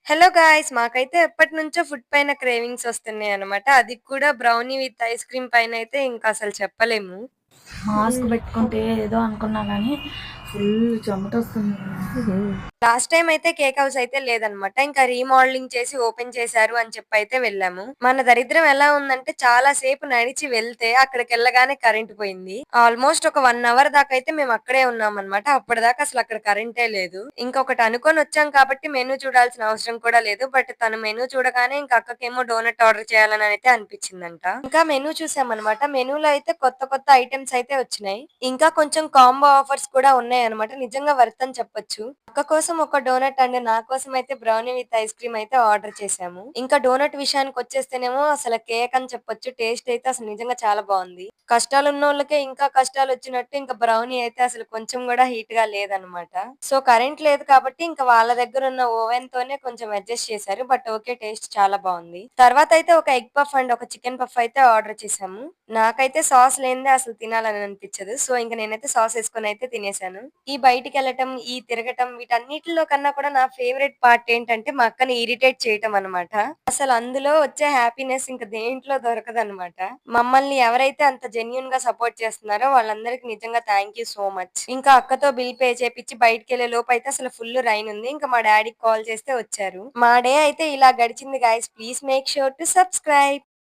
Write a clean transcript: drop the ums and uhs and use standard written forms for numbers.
Hello guys! మాకైతే ఎప్పటినుంచో food పైన క్రేవింగ్స్ వస్తున్నాయన్నమాట. అది కూడా బ్రౌనీ విత్ ఐస్ క్రీమ్ పైనైతే ఇంకసలు చెప్పలేము. మాస్క్ పెట్టుకుంటే ఏదో అనుకున్నా గానీ, ఫుల్ చెమటొస్తుంది. లాస్ట్ టైమ్ అయితే కేక్ హౌస్ అయితే లేదనమాట. ఇంకా రీమోడలింగ్ చేసి ఓపెన్ చేశారు అని చెప్పైతే వెళ్ళాము. మన దరిద్రం ఎలా ఉందంటే చాలా సేపు నడిచి వెళ్తే అక్కడికెళ్ళగానే కరెంట్ పోయింది. ఆల్మోస్ట్ ఒక 1 అవర్ దాకా అయితే మేము అక్కడే ఉన్నామనమాట. అప్పటిదాకా అసలు అక్కడ కరెంటే లేదు. ఇంకొకటి అనుకోని వచ్చాం కాబట్టి మెనూ చూడాల్సిన అవసరం కూడా లేదు. బట్ తను మెనూ చూడగానే ఇంక అక్కకేమో డోనట్ ఆర్డర్ చేయాలని అయితే అనిపించిందంట. ఇంకా మెనూ చూసామనమాట. మెనూలో అయితే కొత్త కొత్త ఐటెమ్స్ అయితే వచ్చినాయి. ఇంకా కొంచెం కాంబో ఆఫర్స్ కూడా ఉన్నాయన్నమాట. నిజంగా వర్త్ అని చెప్పొచ్చు. అక్క కోసం ఒక డోనట్ అండ్ నా కోసం అయితే బ్రౌనీ విత్ ఐస్ క్రీమ్ అయితే ఆర్డర్ చేశాము. ఇంకా డోనట్ విషయానికొచ్చేస్తేనేమో అసలు కేక్ అని చెప్పొచ్చు. టేస్ట్ అయితే అసలు నిజంగా చాలా బావుంది. కష్టాలున్నోళ్ళకే ఇంకా కష్టాలొచ్చినట్టు ఇంకా బ్రౌనీ అయితే అసలు కొంచెం గూడా హీట్‌గా లేదనమాట. సో, కరెంట్ లేదు కాబట్టి ఇంక వాళ్ళ దగ్గరున్న ఓవెన్‌తోనే కొంచెం అడ్జస్ట్ చేశారు. But okay. టేస్ట్ చాలా బావుంది. తర్వాతయితే ఒక ఎగ్ పఫ్ అండ్ ఒక చికెన్ పఫ్ అయితే ఆర్డర్ చేశాము. నాకైతే సాస్ లేనిదే అసలు తినాలని అనిపిచ్చదు. సో, ఇంక నేనైతే సాస్ ఏసుకొనైతే తినేసాను. ఈ బయటికెళ్ళటం, ఈ తిరగటం వీటన్నిటిలో కన్నా కూడా నా ఫేవరెట్ పార్ట్ ఏంటంటే మా అక్కని ఇరిటేట్ చేయటం అన్నమాట. అసలు అందులో వచ్చే హ్యాపీనెస్ ఇంక దేంట్లో దొరకదనమాట. మమ్మల్ని ఎవరైతే అంత జెన్యూన్‌గా సపోర్ట్ చేస్తున్నారో వాళ్ళందరికి నిజంగా థాంక్ యూ సో మచ్. ఇంకా అక్కతో బిల్ పే చేపిచ్చి బయటికెళ్ళే లోపైతే అసలు ఫుల్ రైన్ ఉంది. ఇంకా మా డ్యాడీకి కాల్ చేస్తే వచ్చారు. మా డే అయితే ఇలా గడిచింది guys. Please make sure to subscribe.